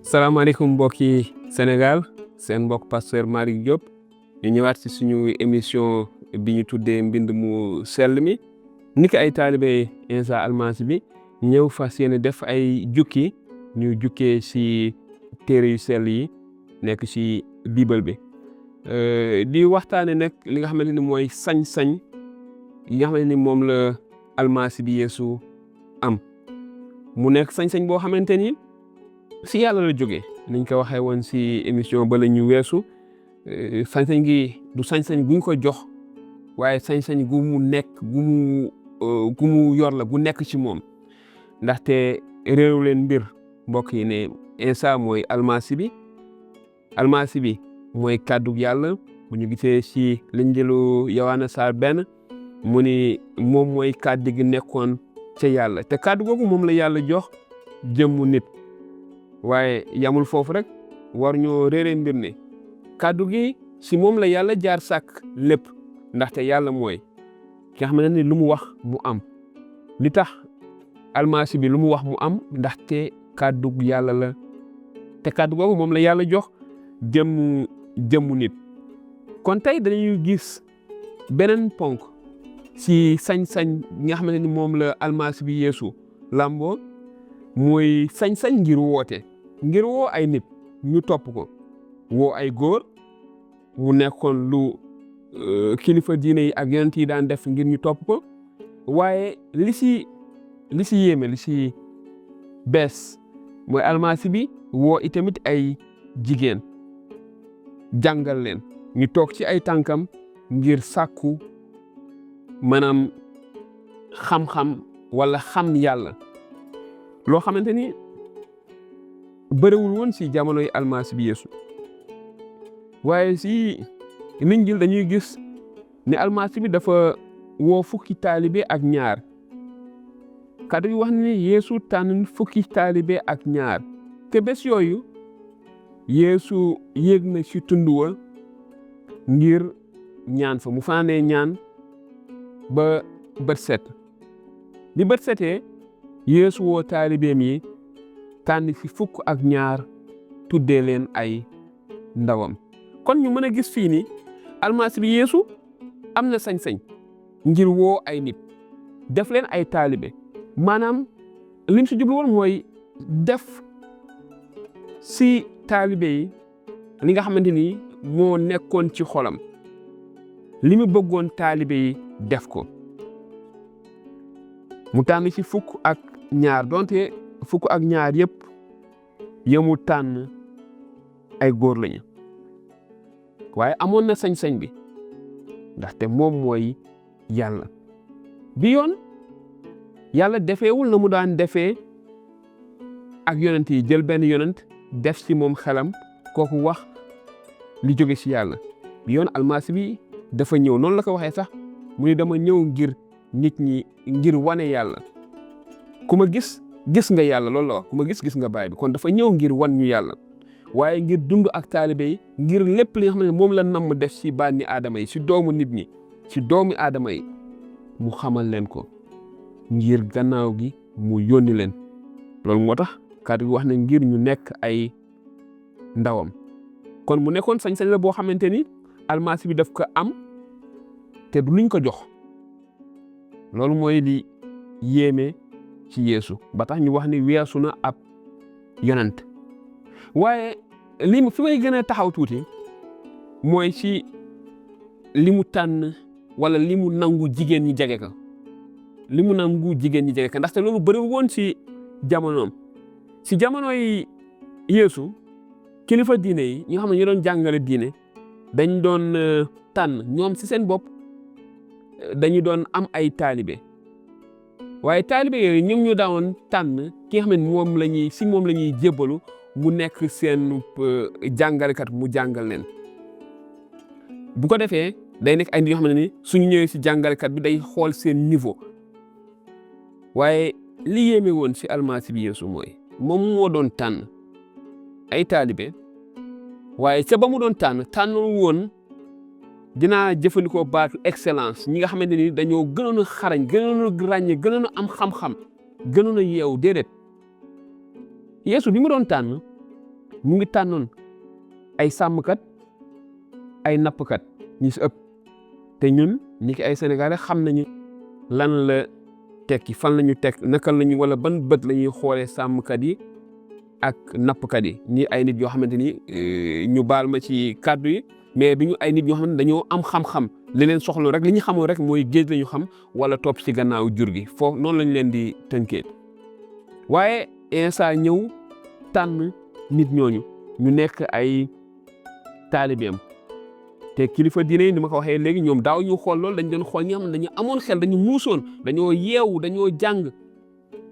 salaamaaleykum mbokki Sénégal seen mbokk pasteur Malick Diop ñu ñëwaat ci suñu émission bi ñu tuddee Mbind Mu Sell Mi niki ay taalibe Insa Almasi bi ñëw fas yéene def ay jukki ñu jukkee ci téere yu sell yi nekk ci Bible bi di waxtaane nag li nga xamante ni mooy sañ-sañ yi nga xamante ni moom la Almasi bi Yeesu am mu nekk sañ-sañ boo xamante ni si yàlla la jógee niñ ko waxee woon si émission ba la ñu weesu sañ-sañ gi du sañ-sañ guñ ko jox waaye sañ-sañ gu mu nekk gu mu yor la gu nekk ci moom ndaxte réew leen mbir mbokk yi ne Insa mooy Almasi bi mooy kàddu yàlla bu ñu gisee si Linjiilu Yowaana saar 1 mu ni moom mooy kàddu gi nekkoon ca yàlla te kàddu googu moom la yàlla jox jëmmu nit. waaye yamul foofu rek war ñoo réeree mbir ne kàddu gi si moom la yàlla jaar sàkk lépp ndaxte yàlla mooy ki nga xamante ni lu mu wax mu am li tax Almasi bi lu mu wax mu am ndaxte kàddu yàlla la te kàddu googu moom la yàlla jox jëmmu nit. kon tey dañuy gis beneen ponk si sañ-sañ nga xamante ni moom la Almasi bi Yeesu lamboo mooy sañ-sañ ngir woote ngir woo ay nit ñu topp ko woo ay góor mu nekkoon lu kilifa diine yi ak yonent yi daan def ngir ñu topp ko waaye li si yéeme li si bees mooy Almasi bi woo itamit ay jigéen jàngal leen ñu toog ci ay tànkam ngir sàkku maanaam xam-xam wala xam yàlla loo xamante ni bëriwul woon si jamonoy Almasi bi Yeesu waaye si Linjiil dañuy gis ne Almasi bi dafa woo fukki taalibe ak ñaar kàddu yi wax ne Yeesu tànn fukki taalibe ak ñaar te bés yooyu Yeesu yéeg na si tund wa ngir ñaan fa mu fanaanee ñaan ba bët set bi bët setee Yeesu woo taalibeem yi tànn fi fukk ak ñaar tuddee leen ay ndawam kon ñu mën a gis fii ni Almasi bi Yeesu am na sañ-sañ ngir woo ay nit def leen ay taalibe maanaam lim si jublu woon mooy def si taalibe yi li nga xamante ni moo nekkoon ci xolam li mu bëggoon taalibe yi def ko mu tànn ci fukk ak ñaar donte fukk ak ñaar yëpp yemu tànn ay góor lañu waaye amoon na sañ-sañ bi ndaxte moom mooy yàlla bi yoon yàlla defeewul na mu daan defee ak yonent yi jël benn yonent def ci moom xelam kooku wax li jóge ci yàlla bi yoon Almasi bi dafa ñëw noonu la ko waxee sax mu ni dama ñëw ngir nit ñi ngir wane yàlla ku ma gis nga yàlla loolu la wax ku ma gis nga baay bi kon dafa ñëw ngir wan ñu yàlla waaye ngir dund ak taalibe yi ngir lépp li nga xam ne moom la namm def ci bànni Adama yi ci doomu nit ñi ci doomi Adama yi mu xamal leen ko ngir gannaaw gi mu yónni leen loolu moo tax kàddu gi wax ne ngir ñu nekk ay ndawam kon mu nekkoon sañ-sañ la boo xamante ni Almasi bi daf ko am te du luñ ko jox loolu mooy li yéeme ci Yeesu ba tax ñu wax ni weesu na ab yonent waaye li fi may gën a taxaw tuuti mooy ci li mu tànn wala li mu nangu jigéen ñi jege ko ndaxte loolu bëri woon ci jamonoom ci jamono yi Yeesu kilifa diine yi ñi nga xam ne ñu doon jàngale diine dañ doon tànn ñoom ci seen bopp dañu doon am ay taalibe waaye taalibe yooyu ñoom ñu daawoon tànn ki nga xam ne moom la ñuy jébbalu mu nekk seen jàngalekat mu jàngal leen bu ko defee day nekk ay nit yoo xam ne ni suñu ñëwee ci jàngalekat bi day xool seen niveau waaye li yéeme woon ci Almasi bi Yeesu mooy moom moo doon tànn ay taalibe waaye ca ba mu doon tànnul woon dinaa jëfandikoo baatu excellence ñi nga xamante ni dañoo gënoon a xarañ gënoon a ràññe gënoon a am xam-xam gënoon a yeewu déedéet Yeesu bi mu doon tànn mu ngi tànnoon ay sàmmkat ay nappkat ñi si ëpp te ñun ñi ki ay Sénégalais xam nañu lan la tekki fan la ñu teg naka la ñu wala ban bët la ñuy xoolee sàmmkat yi ak nappkat yi ñi ay nit yoo xamante ni ñu baal ma ci kàddu yi mais bi ñu ay nit yoo xam ne dañoo am xam-xam li leen soxla rek li ñu xamoon rek mooy géej la ñu xam wala topp ci gannaaw jur gi foofu noonu lañ leen di tënkee waaye Iisaa ñëw tànn nit ñooñu ñu nekk ay taalibeem te kilifa diine yi ni ma ko waxee léegi ñoom daaw ñu xool loolu dañ doon xool ñi xam ne dañu amoon xel dañu muusoon dañoo yeewu dañoo jàng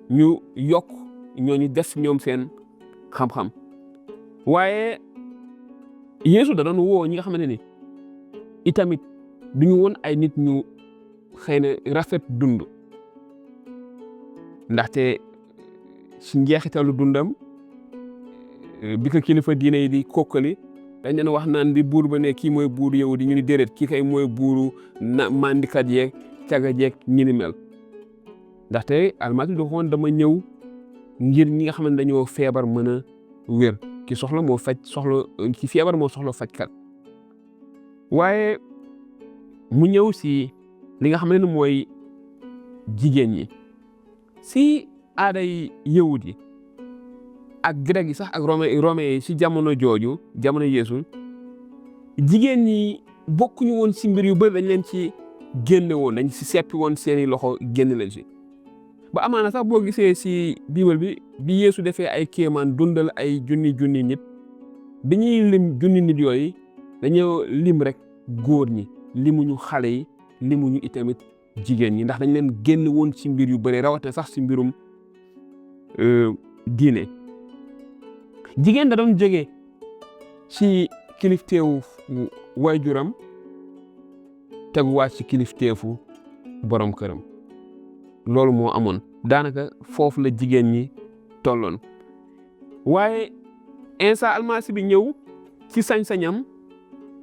ñu yokk ñooñu des ñoom seen xam-xam waaye Yeesu da doon woo ñi nga xamante ni itamit duñu woon ay nit ñu xëy na rafet dund ndaxte si njeexitalu dundam bi ko kilifa diine yi di kokkali dañ leen wax naan di buur ba ne kii mooy buur yow di ñu ni déedéet kii kay mooy buuru mandikat yeeg caga jeeg ñi ni mel ndaxte almasi du xoon dama ñëw ngir ñi nga xam ne dañoo feebar mën a wér ki soxla moo faj soxla ki feebar moo soxla fajkat waaye mu ñëw si li nga xam ne mooy jigéen ñi si aaday yawut yi ak grec yi sax ak romain yi si jamono jooju jamono Yeesu jigéen ñi bokkuñu woon si mbir yu bëri dañ leen ci génne woon dañ si seppi woon seeni loxo génn leen si ba amaana sax boo gisee si Bible bi Yeesu defee ay kéemaan dundal ay junni nit bi ñuy lim junni nit yooyu dañoo lim rek góor ñi limuñu xale yi limuñu itamit jigéen ñi ndax dañ leen génn woon si mbir yu bëri rawatina sax si mbirum diine jigéen da doon jógee ci kilifteefu waajuram teguwaat ci kilifteefu borom këram loolu moo amoon daanaka foofu la jigéen ñi tolloon waaye Iisaa almasi bi ñëw ci sañ-sañam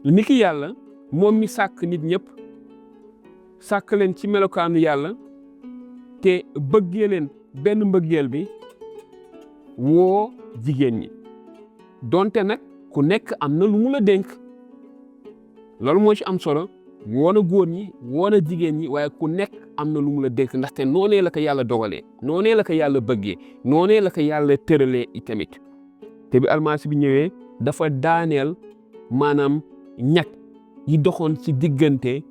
ni ki yàlla moom mi sàkk nit ñëpp sàkk leen ci melokaanu yàlla te bëggee leen benn mbëggeel bi woo jigéen ñi donte nag ku nekk am na lu mu la dénk loolu moo ci am solo woo na góor ñi woo na jigéen ñi waaye ku nekk am na lu mu la dénk ndaxte noonee la ko yàlla dogalee noonee la ko yàlla bëggee noonee la ko yàlla tëralee itamit te bi almasi bi ñëwee dafa daaneel maanaam ñag yi doxoon ci diggante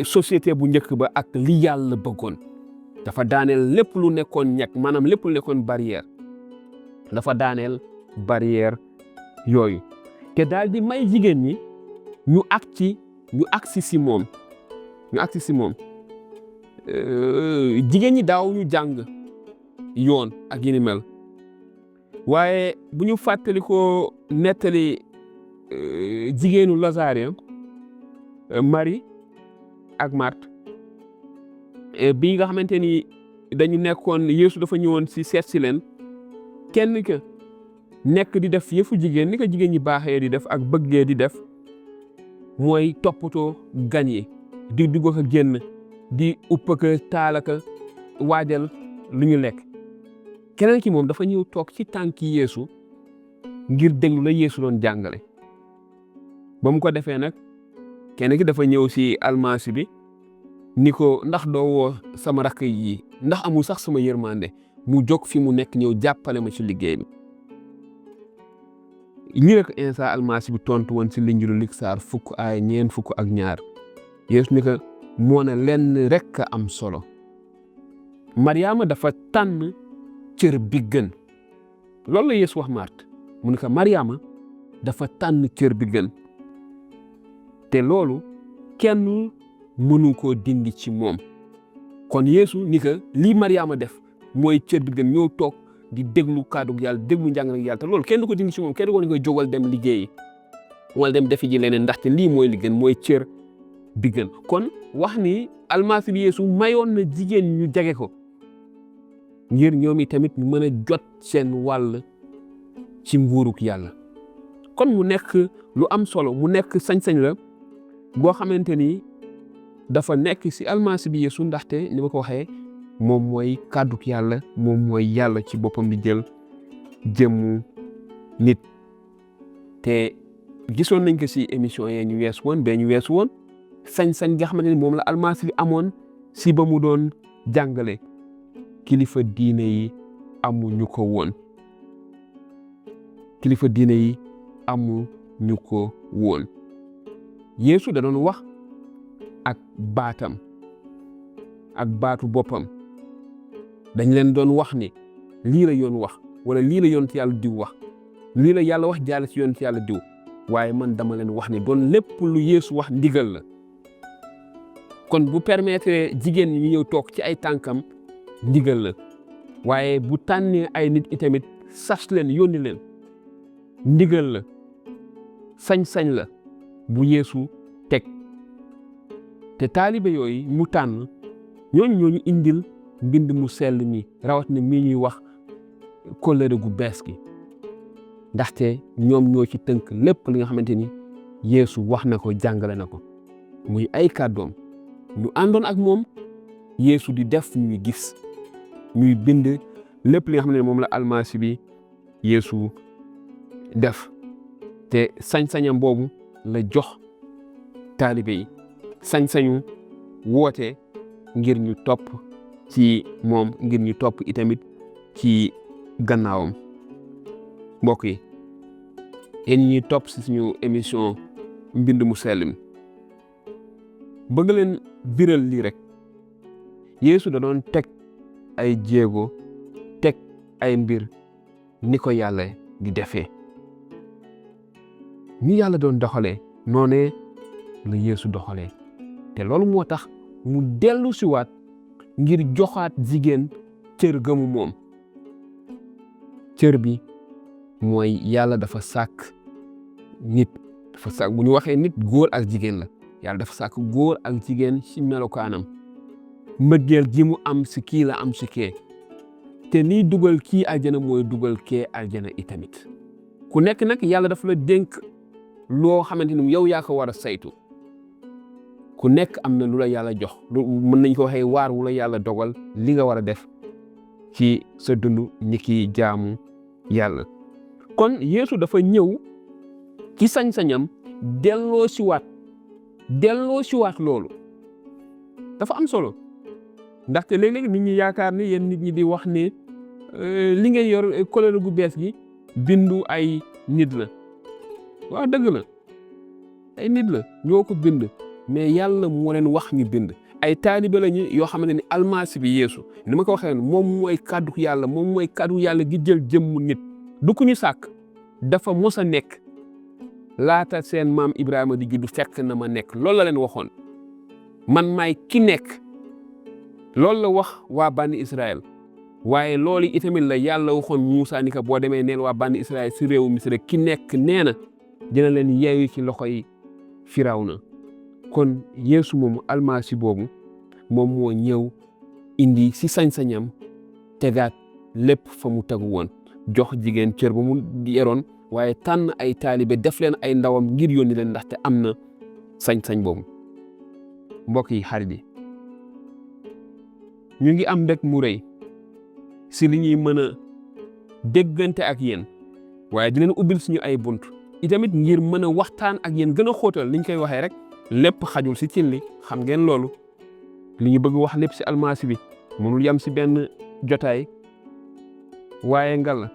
société bu njëkk ba ak li yàlla bëggoon dafa daaneel lépp lu nekkoon ñag maanaam lépp lu nekkoon barrière dafa daaneel barrière yooyu te daal di may jigéen ñi ñu agsi si moom jigéen ñi daaw ñu jàng yoon ak yi ni mel waaye bu ñu fàttali ko nettali jigéenu Lasaare Marie ak Marthe bi nga xamante ni dañu nekkoon Yeesu dafa ñëwoon si seet si leen kenn ka nekk di def yëfu jigéen ni ko jigéen ñi baaxee di def ak bëggee di def mooy toppatoo gan yi di dugg ak génn di upp ak taal ak waajal lu ñu lekk keneen ki moom dafa ñëw toog ci tànki Yeesu ngir déglu la Yeesu doon jàngale ba mu ko defee nag kenn ki dafa ñëw si almasi bi ni ko ndax doo woo sama rakk yi ndax amul sax sama yërmande mu jóg fi mu nekk ñëw jàppale ma ci liggéey bi lii rek Iisaa almasi bi tontu woon si Linjiilu Luk saar 4:2 Yeesu ni ko moo ne lenn rek a am solo Mariama dafa tànn cër bi gën loolu la Yeesu wax Marthe mu ne ko Mariama dafa tànn cër bi gën te loolu kenn mënu koo dindi ci moom kon Yeesu ni ko lii Mariama def mooy cër bi gën ñëw toog di déglu kàddu yàlla déglu njàngale yàlla te loolu kenn du ko dindi ci moom kenn du ko ni koy jógal dem liggéeyi wala dem defi ji leneen ndaxte lii mooy li gën mooy cër bi gën kon wax ni almasi bi Yeesu mayoon na jigéen ñu jege ko ngir ñoom i tamit ñu mën a jot seen wàll ci nguuruk yàlla kon mu nekk lu am solo mu nekk sañ-sañ la boo xamante ni dafa nekk si almasi bi Yeesu ndaxte ni ma ko waxee moom mooy kàdduk yàlla moom mooy yàlla ci boppam di jël jëmmu nit te gisoon nañ ko si émission yee ñu weesu woon sañ-sañ nga xamante ni moom la almasi bi amoon si ba mu doon jàngale kilifa diine yi amuñu ko woon Yeesu da doon wax ak baatam ak baatu boppam dañ leen doon wax ni lii la yoon wax wala lii la yoon ci yàlla diw wax lii la yàlla wax jaale ci yoon ci yàlla diw waaye man dama leen wax ni doon lépp lu Yeesu wax ndigal la kon bu permettre jigéen ñi ñu ñëw toog ci ay tànkam ndigal la waaye bu tànnee ay nit itamit sas leen yónni leen ndigal la sañ-sañ la bu Yeesu teg te taalibe yooyu mu tànn ñooñu indil mbind mu sell mi rawat na mii ñuy wax kóllëre gu bees gi ndaxte ñoom ñoo ci tënk lépp li nga xamante ni Yeesu wax na ko jàngale na ko muy ay kàddoom ñu àndoon ak moom Yeesu di def ñuy gis ñuy bind lépp li nga xam ne moom la almasi bi Yeesu def te sañ-sañam boobu la jox taalibe yi sañ-sañu woote ngir ñu topp ci moom ngir ñu topp itamit ci gannaawam mbokk yi yéen ñuy topp si suñu émission mbind mu sell mi bëgg leen biral lii rek Yeesu da doon teg ay jéego teg ay mbir ni ko yàlla di defee ni yàlla doon doxalee noonee la Yeesu doxalee te loolu moo tax mu dellu siwaat ngir joxaat jigéen cër gëmu moom cër bi mooy yàlla dafa sàkk nit bu ñu waxee nit góor ak jigéen la yàlla dafa sàkk góor ak jigéen ci melokaanam mbëggeel gi mu am si kii la am si kee te liy dugal kii aljana mooy dugal kee aljana itamit ku nekk nag yàlla dafa la dénk loo xamante ni yow yaa ko war a saytu ku nekk am na lu la yàlla jox mën nañ ko waxee waar wu la yàlla dogal li nga war a def ci sa dund ñi ki jaamu yàlla kon Yeesu dafa ñëw ci sañ-sañam delloo siwaat loolu dafa am solo ndaxte léeg-léeg nit ñi yaakaar ni yéen nit ñi di wax ne li ngeen yor kóllëre gu bees gi bindu ay nit la waaw dëgg la ay nit la ñoo ko bind mais yàlla moo leen wax ñu bind ay taalibe lañu yoo xamante ni almasi bi Yeesu ni ma ko waxee moom mooy kàddu yàlla gi jël jëmmu nit du ku ñu sàkk dafa mos a nekk laata seen maam Ibrahima di juddu fekk na ma nekk loolu la leen waxoon man maay ki nekk loolu la wax waa bànni Israël waaye loolu itamit la yàlla waxoon Muusaa ni ko boo demee neel waa bànni Israël si réewu Misra ki nekk nee na dina leen yeeyu ci loxoy Firawna kon Yeesu moomu almasi boobu moom moo ñëw indi si sañ-sañam tegaat lépp fa mu tegu woon jox jigéen cër ba mu yeroon waaye tànn ay taalibe def leen ay ndawam ngir yónni leen ndaxte am na sañ-sañ boobu mbokk yi xarit yi ñu ngi am mbég mu rëy si li ñuy mën a déggante ak yéen waaye di leen ubbil suñu ay bunt itamit ngir mën a waxtaan ak yéen gën a xóotal liñ koy waxee rek lépp xajul si cin li xam ngeen loolu li ñu bëgg wax lépp si almasi bi mënul yam si benn jotaay waaye ngal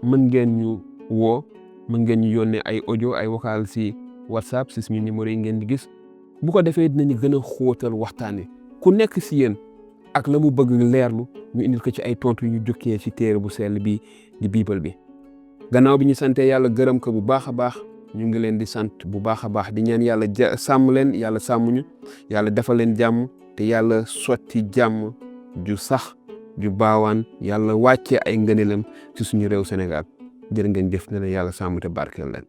mën ngeen ñu woo mën ngeen ñu yónnee ay audio ay vocal si WhatsApp si suñu numéro yi ngeen di gis bu ko defee dinañu gën a xóotal waxtaanee ku nekk si yéen ak la mu bëgg leerlu ñu indil ko ci ay tontu yu ñu jokkee ci téere bu sell bi di Bible bi gannaaw bi ñu santee yàlla gërëm ko bu baax a baax ñu ngi leen di sant bu baax a baax di ñaan yàlla sàmm leen yàlla sàmmuñu yàlla defal leen jàmm te yàlla sotti jàmm ju sax ju baawaan yàlla wàccee ay ngëneelam ci suñu réew Sénégal jërë ngeen jëf ne leen yàlla sàmm te barkeel leen